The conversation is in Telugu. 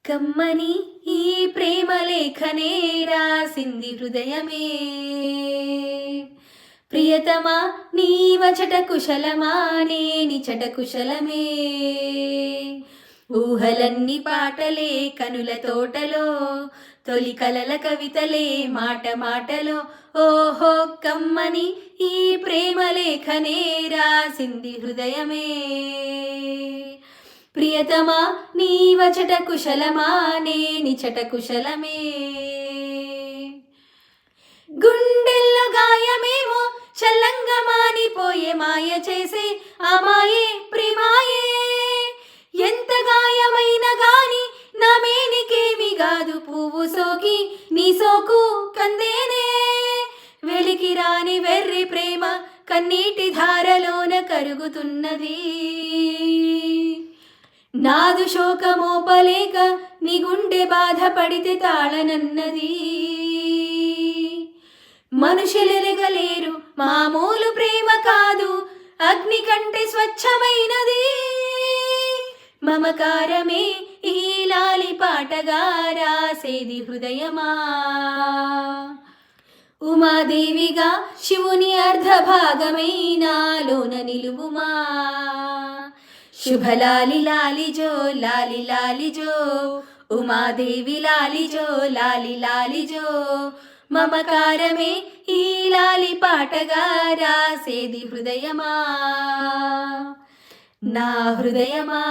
కమ్మని ఈ ప్రేమ లేఖనే రాసింది హృదయమే. ప్రియతమా నీవచట కుశలమా నేనిచట కుశలమే. ఊహలన్నీ పాటలే కనుల తోటలో, తొలి కలల కవితలే మాట మాటలో. ఓహో కమ్మని ఈ ప్రేమ లేఖనే రాసింది హృదయమే. ప్రియతమా నీవచట కుశలమా నేనిచట కుశలమే. గుండెల్లో గాయమేమో చల్లంగా మానిపోయే, మాయ చేసే ఆ మాయే ప్రేమాయే. ఎంత గాయమైనా గాని నా మేనికేమి గాదు, పువ్వు సోకి నీ సోకు కందేనే. వెలికి రాని వెర్రి ప్రేమ కన్నీటి ధారలోన కరుగుతున్నది. నాదు శోకమోపలేక నీ గుండె బాధపడితే తాళనన్నది. మనుషులెరగలేరు మామూలు ప్రేమ కాదు, అగ్ని కంటే స్వచ్ఛమైనది. మమకారమే ఈ లాలి పాటగా రాసేది హృదయమా. ఉమాదేవిగా శివుని అర్ధభాగమై నాలోన నిలువుమా. శుభలాలి లాలిజో లాలి లాలిజో, ఉమాదేవి లాలిజో లాలి లాలిజో. మమకారమే ఈ లాలి పాటగా రాసేది హృదయమా, నా హృదయమా.